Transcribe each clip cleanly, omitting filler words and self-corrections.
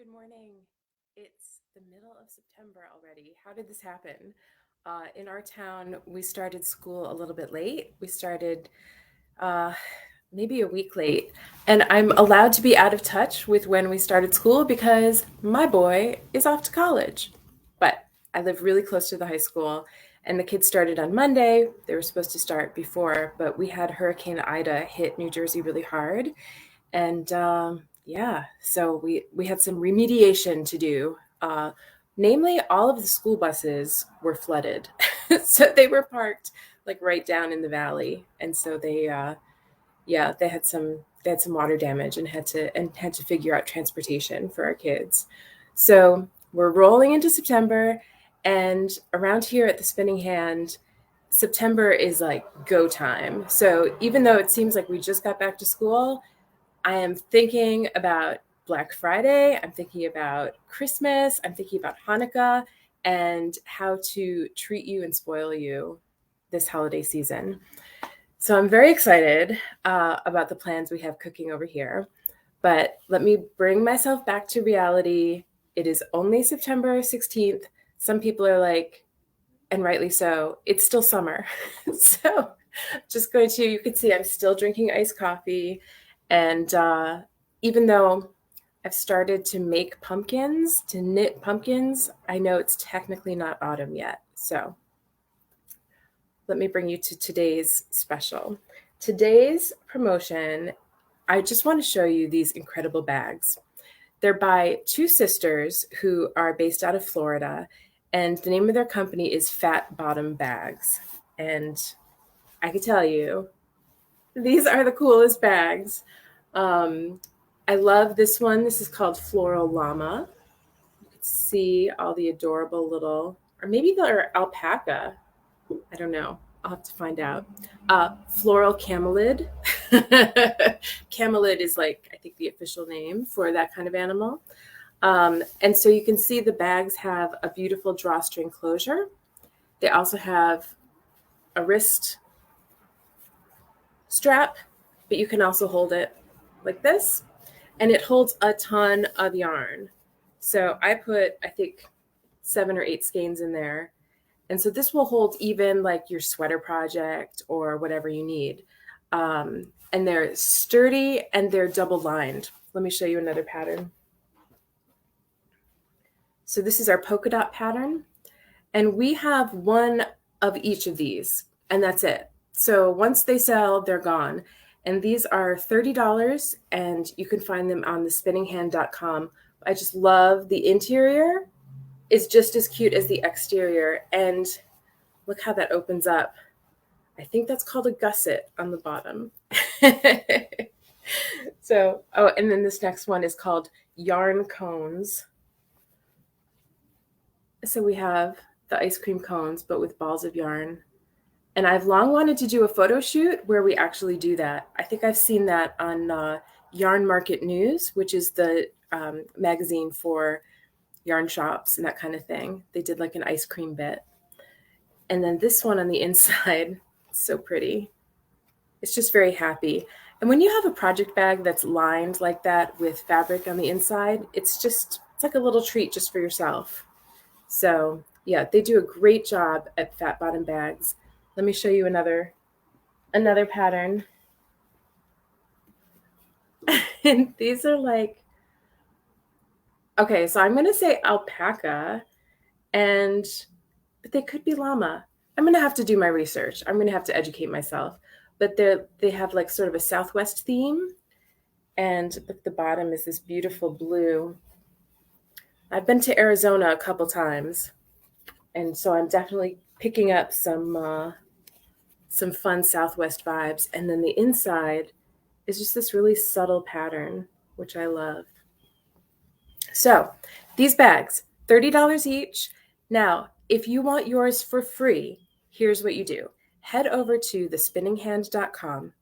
good morning. It's the middle of September already. How did this happen? In our town, we started school a little bit late. We started uh, maybe a week late. And I'm allowed to be out of touch with when we started school because my boy is off to college. But I live really close to the high school, and the kids started on Monday. They were supposed to start before, but we had Hurricane Ida hit New Jersey really hard. And yeah, so we had some remediation to do. Namely, all of the school buses were flooded, so they were parked like right down in the valley, and so yeah, they had some water damage and had to figure out transportation for our kids. So we're rolling into September, and around here at the Spinning Hand, September is like go time. So even though it seems like we just got back to school, I am thinking about Black Friday. I'm thinking about Christmas. I'm thinking about Hanukkah and how to treat you and spoil you this holiday season. So I'm very excited about the plans we have cooking over here. But let me bring myself back to reality. It is only September 16th. Some people are like, and rightly so, it's still summer. So just going to, you can see I'm still drinking iced coffee. And even though I've started to make pumpkins, to knit pumpkins, I know it's technically not autumn yet. So let me bring you to today's special. Today's promotion, I just want to show you these incredible bags. They're by two sisters who are based out of Florida, and the name of their company is Fat Bottom Bags. And I can tell you, these are the coolest bags. Um, I love this one. This is called Floral Llama. You can see all the adorable little, or maybe they're alpaca. I don't know. I'll have to find out. Floral camelid. Camelid is like, I think, the official name for that kind of animal. And so you can see the bags have a beautiful drawstring closure. They also have a wrist strap, but you can also hold it like this, and it holds a ton of yarn. So I put, I think, 7 or 8 skeins in there. And so this will hold even like your sweater project or whatever you need. And they're sturdy and they're double lined. Let me show you another pattern. So this is our polka dot pattern. And we have one of each of these, and that's it. So once they sell, they're gone. And these are $30, and you can find them on thespinninghand.com. I just love the interior. It's just as cute as the exterior. And look how that opens up. I think that's called a gusset on the bottom. So, oh, and then this next one is called yarn cones. So we have the ice cream cones, but with balls of yarn. And I've long wanted to do a photo shoot where we actually do that. I think I've seen that on Yarn Market News, which is the magazine for yarn shops and that kind of thing. They did like an ice cream bit. And then this one on the inside, so pretty. It's just very happy. And when you have a project bag that's lined like that with fabric on the inside, it's like a little treat just for yourself. So yeah, they do a great job at Fat Bottom Bags. Let me show you another pattern. And these are like, okay, so I'm going to say alpaca, but they could be llama. I'm going to have to do my research. I'm going to have to educate myself. But they have like sort of a Southwest theme, and at the bottom is this beautiful blue. I've been to Arizona a couple times, and so I'm definitely picking up some fun Southwest vibes. And then the inside is just this really subtle pattern, which I love. So these bags, $30 each. Now, if you want yours for free, here's what you do. Head over to thespinninghand.com,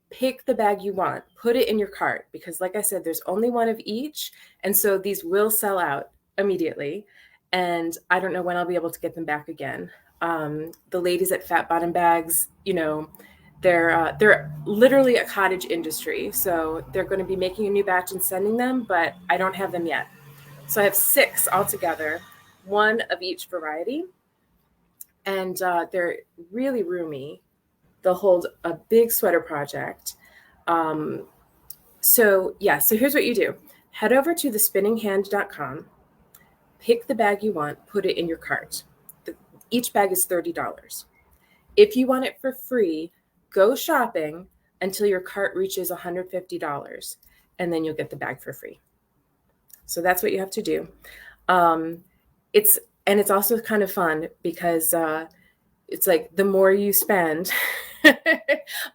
pick the bag you want, put it in your cart, because like I said, there's only one of each. And so these will sell out immediately. And I don't know when I'll be able to get them back again. The ladies at Fat Bottom Bags, they're literally a cottage industry. So they're going to be making a new batch and sending them, but I don't have them yet. So I have 6 altogether, one of each variety, and they're really roomy. They'll hold a big sweater project. So here's what you do. Head over to thespinninghand.com, pick the bag you want, put it in your cart. Each bag is $30. If you want it for free, go shopping until your cart reaches $150, and then you'll get the bag for free. So that's what you have to do. It's also kind of fun because it's like the more you spend,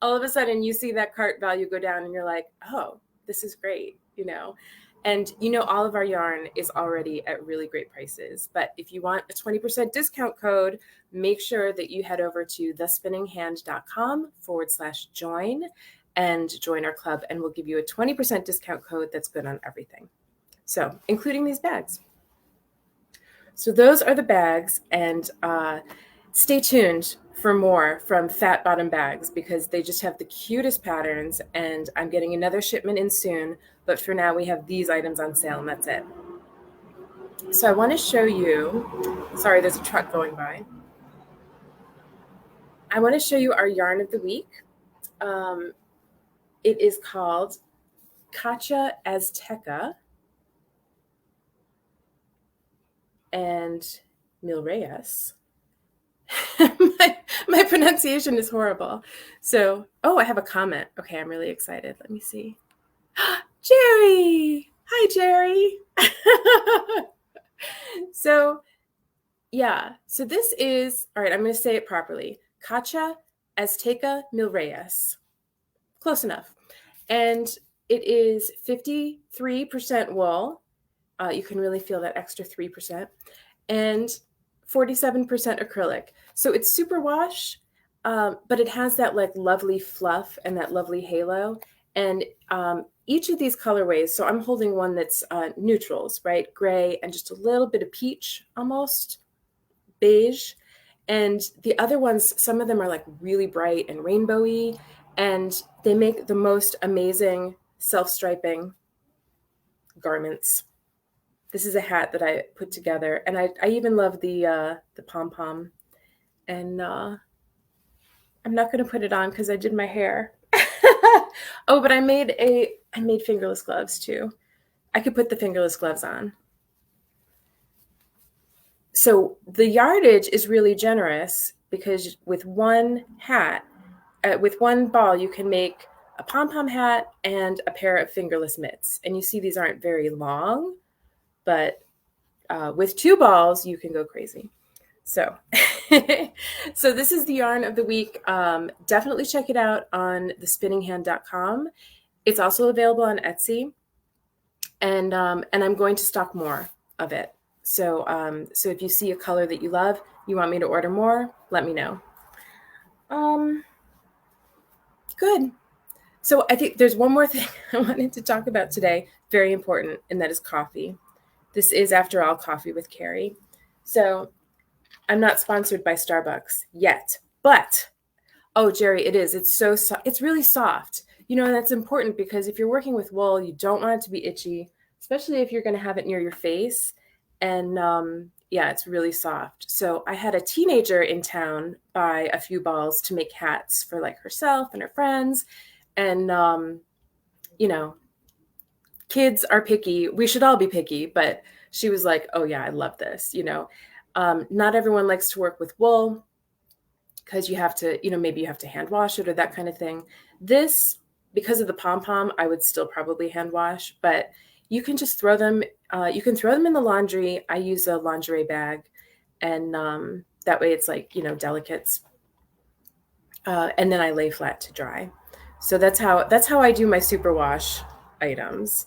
all of a sudden you see that cart value go down and you're like, oh, this is great, And all of our yarn is already at really great prices. But if you want a 20% discount code, make sure that you head over to thespinninghand.com/join and join our club, and we'll give you a 20% discount code that's good on everything. So, including these bags. So those are the bags, and stay tuned for more from Fat Bottom Bags because they just have the cutest patterns, and I'm getting another shipment in soon, but for now we have these items on sale and that's it. So I want to show you, sorry, there's a truck going by. I want to show you our yarn of the week. It is called Katia Azteca and Milrayas. my pronunciation is horrible. So, I have a comment. Okay, I'm really excited. Let me see. Jerry! Hi, Jerry! So this is, all right, I'm going to say it properly. Katia Azteca Milrayas. Close enough. And it is 53% wool. You can really feel that extra 3%. And 47% acrylic. So it's superwash, but it has that like lovely fluff and that lovely halo. And each of these colorways, so I'm holding one that's neutrals, right? Gray and just a little bit of peach, almost beige. And the other ones, some of them are like really bright and rainbowy, and they make the most amazing self-striping garments. This is a hat that I put together, and I even love the pom-pom. And I'm not going to put it on because I did my hair. Oh, but I made fingerless gloves too. I could put the fingerless gloves on. So the yardage is really generous because with one hat, with one ball, you can make a pom-pom hat and a pair of fingerless mitts. And you see these aren't very long, but with 2 balls, you can go crazy. So, so this is the yarn of the week. Definitely check it out on thespinninghand.com. It's also available on Etsy, and I'm going to stock more of it. So, so if you see a color that you love, you want me to order more, let me know. Good. So I think there's one more thing I wanted to talk about today, very important, and that is coffee. This is, after all, Coffee with Kari. So I'm not sponsored by Starbucks yet, but Jerry, it is. It's really soft. And that's important because if you're working with wool, you don't want it to be itchy, especially if you're going to have it near your face. And it's really soft. So I had a teenager in town buy a few balls to make hats for like herself and her friends. And, kids are picky. We should all be picky, but she was like, oh yeah, I love this. Not everyone likes to work with wool because you have to, maybe you have to hand wash it or that kind of thing. This, because of the pom-pom, I would still probably hand wash, but you can just throw them. You can throw them in the laundry. I use a lingerie bag, and that way it's like, delicates. And then I lay flat to dry. So that's how I do my superwash items.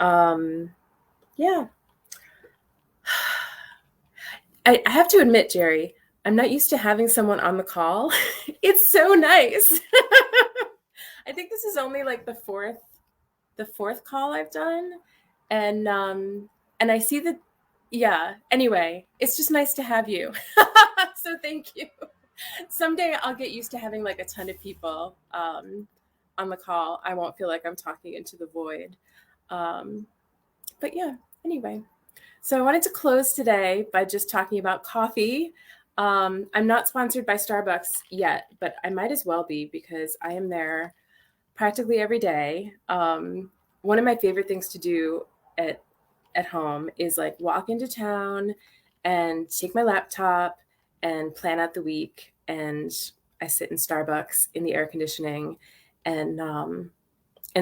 Yeah. I have to admit, Jerry, I'm not used to having someone on the call. It's so nice. I think this is only like the fourth call I've done. And I see that, yeah, anyway, it's just nice to have you. So thank you. Someday I'll get used to having like a ton of people on the call. I won't feel like I'm talking into the void. But yeah, anyway. So I wanted to close today by just talking about coffee. I'm not sponsored by Starbucks yet, but I might as well be because I am there practically every day. One of my favorite things to do at at home is like walk into town and take my laptop and plan out the week. And I sit in Starbucks in the air conditioning and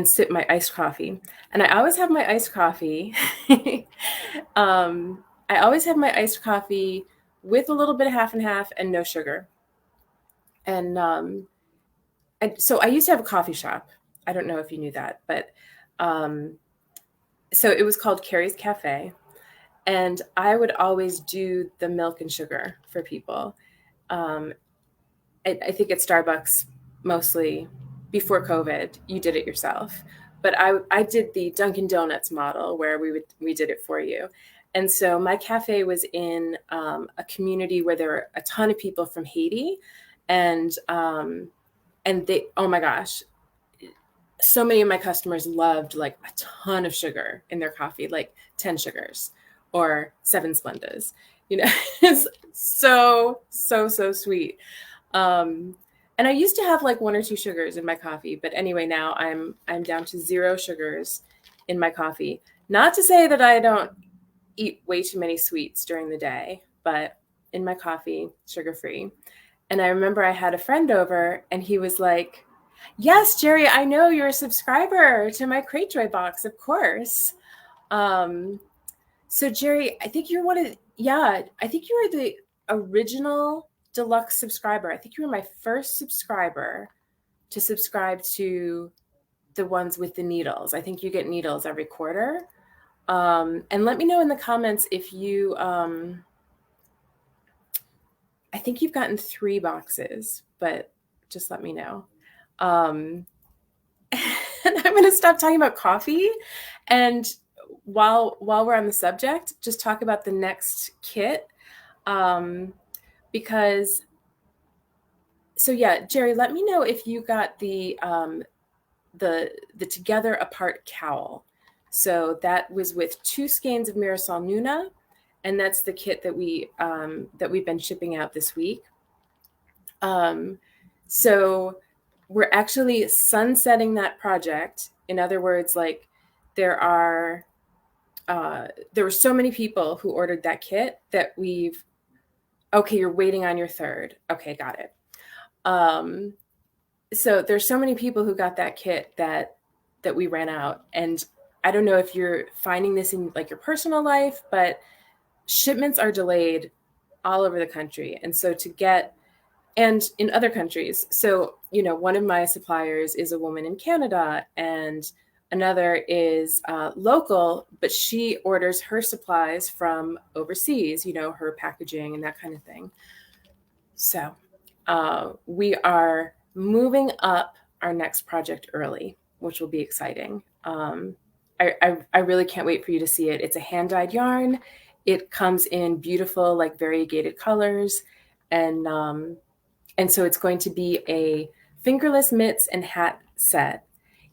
sip my iced coffee. And I always have my iced coffee. I always have my iced coffee with a little bit of half and half and no sugar. And so I used to have a coffee shop. I don't know if you knew that, but um, so it was called Kari's Cafe, and I would always do the milk and sugar for people. Um, I think at Starbucks mostly before COVID, you did it yourself, but I did the Dunkin' Donuts model where we did it for you. And so my cafe was in a community where there were a ton of people from Haiti, and they, oh my gosh, so many of my customers loved like a ton of sugar in their coffee, like 10 sugars or 7 Splendas. You know, it's so sweet. Um, and I used to have like 1 or 2 sugars in my coffee, but anyway, now I'm down to 0 sugars in my coffee. Not to say that I don't eat way too many sweets during the day, but in my coffee, sugar free. And I remember I had a friend over and he was like, "Yes, Jerry, I know you're a subscriber to my Cratejoy box, of course." Um, so Jerry, I think you're one of, yeah, I think you were the original deluxe subscriber. I think you were my first subscriber to subscribe to the ones with the needles. I think you get needles every quarter. And let me know in the comments if you, I think you've gotten 3 boxes, but just let me know. Um, and I'm going to stop talking about coffee. And while we're on the subject, just talk about the next kit. Because, so yeah, Jerry, let me know if you got the together apart cowl. So that was with 2 skeins of Mirasol Nuna, and that's the kit that we've been shipping out this week. So we're actually sunsetting that project. In other words, like there were so many people who ordered that kit that okay, you're waiting on your 3rd. Okay, got it. So there's so many people who got that kit that we ran out. And I don't know if you're finding this in like your personal life, but shipments are delayed all over the country. And so and in other countries. So, you know, one of my suppliers is a woman in Canada and another is local, but she orders her supplies from overseas, you know, her packaging and that kind of thing. So we are moving up our next project early, which will be exciting. I really can't wait for you to see it. It's a hand-dyed yarn. It comes in beautiful, like variegated colors. And so it's going to be a fingerless mitts and hat set.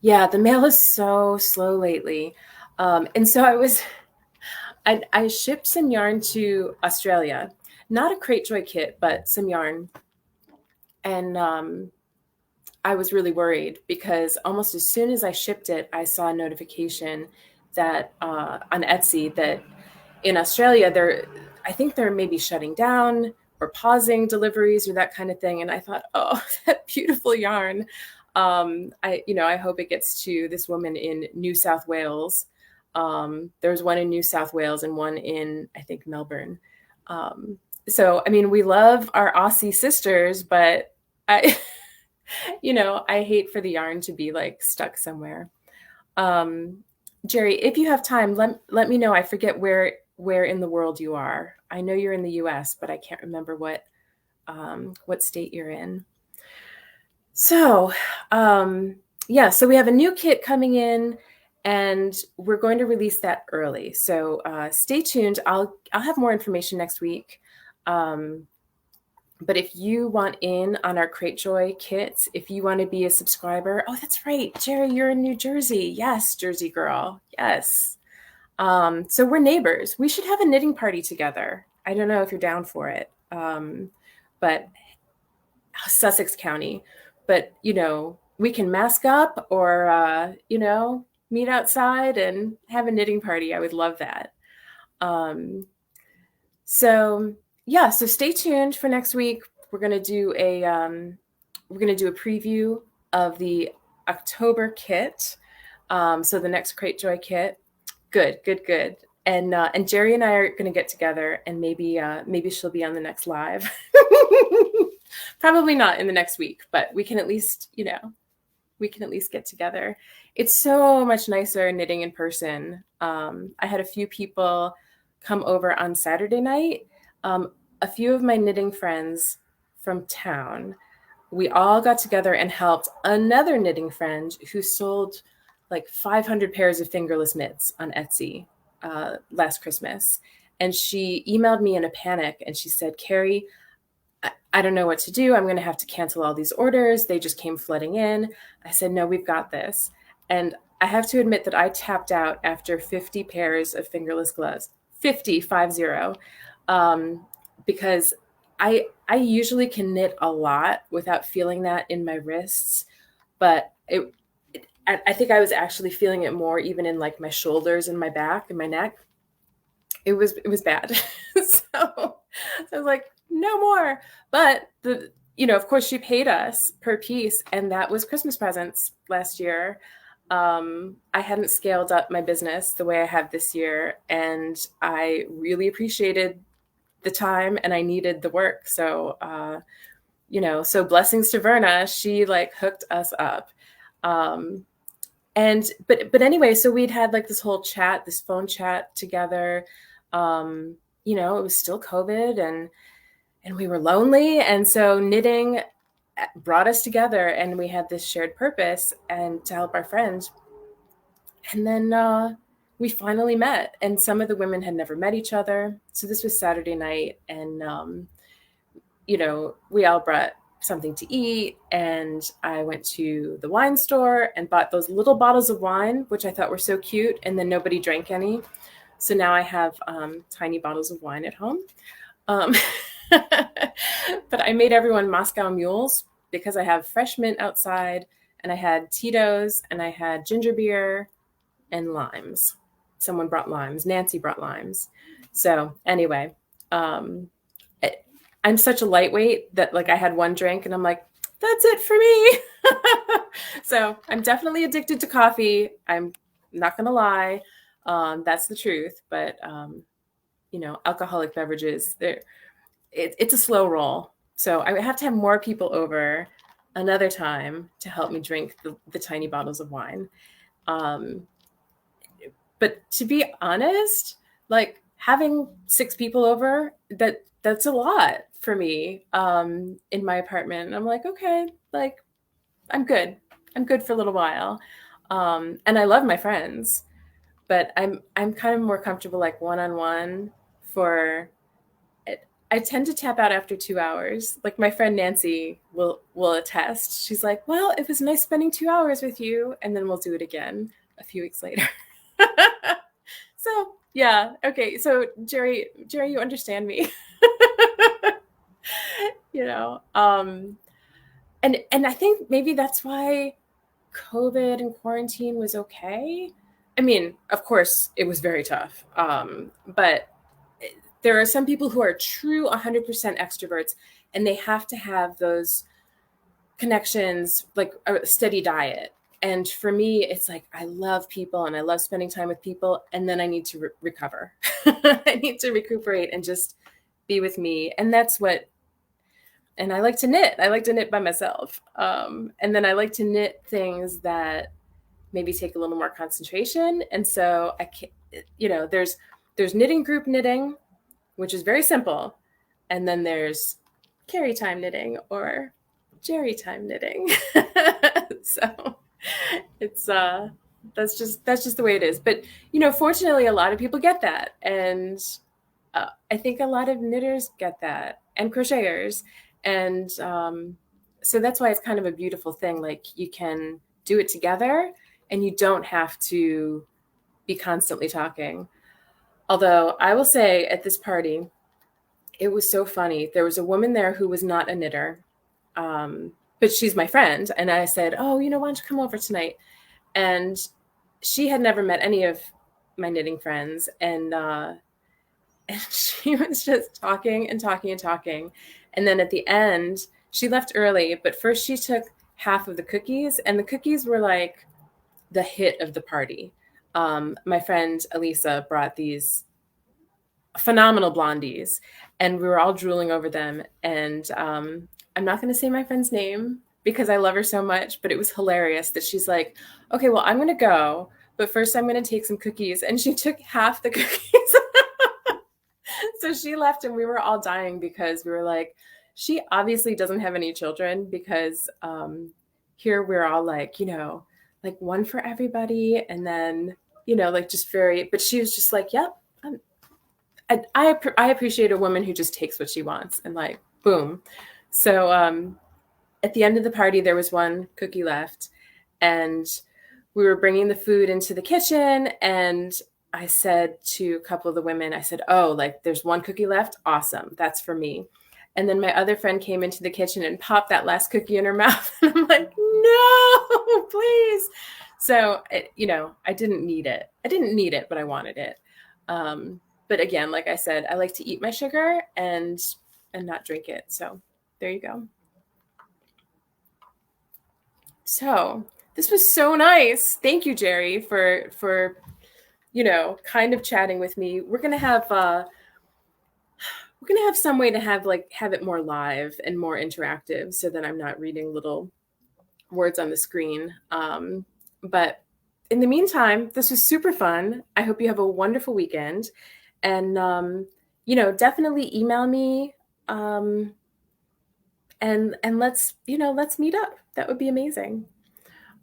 Yeah, the mail is so slow lately. And so I shipped some yarn to Australia, not a Cratejoy kit, but some yarn. And I was really worried because almost as soon as I shipped it, I saw a notification that on Etsy that in Australia, I think they're maybe shutting down or pausing deliveries or that kind of thing. And I thought, oh, that beautiful yarn. I hope it gets to this woman in New South Wales. There's one in New South Wales and one in, I think, Melbourne. So, I mean, we love our Aussie sisters, but I, I hate for the yarn to be like stuck somewhere. Jerry, if you have time, let me know. I forget where in the world you are. I know you're in the US, but I can't remember what state you're in. So, so we have a new kit coming in and we're going to release that early. So stay tuned. I'll have more information next week. But if you want in on our Cratejoy kits, if you want to be a subscriber, oh, that's right, Jerry, you're in New Jersey. Yes, Jersey girl. Yes. So we're neighbors. We should have a knitting party together. I don't know if you're down for it, but Sussex County. But we can mask up or meet outside and have a knitting party. I would love that. Um, so yeah, so stay tuned for next week. We're gonna do a preview of the October kit. So the next Crate Joy kit. Good, good, good. And Jerry and I are gonna get together, and maybe she'll be on the next live. Probably not in the next week, but we can at least get together. It's so much nicer knitting in person. I had a few people come over on Saturday night. A few of my knitting friends from town, we all got together and helped another knitting friend who sold like 500 pairs of fingerless mitts on Etsy last Christmas. And she emailed me in a panic and she said, Kari, I don't know what to do. I'm going to have to cancel all these orders. They just came flooding in. I said, no, we've got this. And I have to admit that I tapped out after 50 pairs of fingerless gloves, 50, because I usually can knit a lot without feeling that in my wrists, but I think I was actually feeling it more even in like my shoulders and my back and my neck. It was bad. So I was like, no more. But of course she paid us per piece, and that was Christmas presents last year. I hadn't scaled up my business the way I have this year, and I really appreciated the time and I needed the work. So so blessings to Verna, she like hooked us up. But anyway, so we'd had like this whole chat, this phone chat together. It was still COVID and we were lonely. And so knitting brought us together and we had this shared purpose and to help our friends. And then we finally met, and some of the women had never met each other. So this was Saturday night, and we all brought something to eat, and I went to the wine store and bought those little bottles of wine, which I thought were so cute, and then nobody drank any. So now I have tiny bottles of wine at home. But I made everyone Moscow mules because I have fresh mint outside, and I had Tito's, and I had ginger beer and limes. Someone brought limes. Nancy brought limes. So anyway, I'm such a lightweight that like I had one drink and I'm like, that's it for me. So I'm definitely addicted to coffee. I'm not going to lie. That's the truth. But, alcoholic beverages, it's a slow roll. So I have to have more people over another time to help me drink the tiny bottles of wine. But to be honest, like having 6 people over, that's a lot for me in my apartment. And I'm like, okay, like I'm good for a little while. And I love my friends, but I'm kind of more comfortable like one-on-one for it. I tend to tap out after 2 hours. Like my friend Nancy will attest. She's like, well, it was nice spending 2 hours with you, and then we'll do it again a few weeks later. So yeah, okay. So Jerry, you understand me. And I think maybe that's why COVID and quarantine was okay. I mean, of course, it was very tough. But there are some people who are true 100% extroverts, and they have to have those connections, like a steady diet. And for me, it's like I love people and I love spending time with people, and then I need to recover. I need to recuperate and just be with me. And and I like to knit. I like to knit by myself. And then I like to knit things that maybe take a little more concentration. And so I can't, there's knitting group knitting, which is very simple. And then there's Kari time knitting or Jerry time knitting. So it's that's just the way it is. But fortunately, a lot of people get that, and I think a lot of knitters get that, and crocheters, and so that's why it's kind of a beautiful thing. Like you can do it together, and you don't have to be constantly talking. Although I will say at this party, it was so funny. There was a woman there who was not a knitter, but she's my friend. And I said, "Oh, why don't you come over tonight?" And she had never met any of my knitting friends. And she was just talking and talking and talking. And then at the end, she left early, but first she took half of the cookies, and the cookies were like the hit of the party. My friend Elisa brought these phenomenal blondies, and we were all drooling over them. And I'm not going to say my friend's name because I love her so much, but it was hilarious that she's like, "Okay, well, I'm going to go, but first I'm going to take some cookies." And she took half the cookies. So she left, and we were all dying because we were like, she obviously doesn't have any children, because here we're all like, like one for everybody. And then, like just very, but she was just like, "Yep, I appreciate a woman who just takes what she wants," and like, boom. So at the end of the party, there was one cookie left, and we were bringing the food into the kitchen, and I said to a couple of the women, I said, "Oh, like there's one cookie left. Awesome. That's for me." And then my other friend came into the kitchen and popped that last cookie in her mouth. And I'm like, "No, please." So, I didn't need it. I didn't need it, but I wanted it. But again, like I said, I like to eat my sugar and not drink it. So there you go. So this was so nice. Thank you, Jerry, for kind of chatting with me. We're gonna have some way to have it more live and more interactive, so that I'm not reading little words on the screen. But in the meantime, this was super fun. I hope you have a wonderful weekend, and definitely email me, and let's meet up. That would be amazing.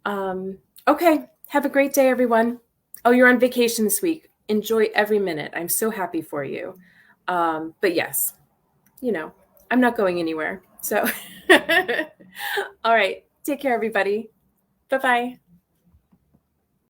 Okay, have a great day, everyone. Oh, you're on vacation this week. Enjoy every minute. I'm so happy for you. But yes, I'm not going anywhere. So, all right, take care, everybody. Bye bye.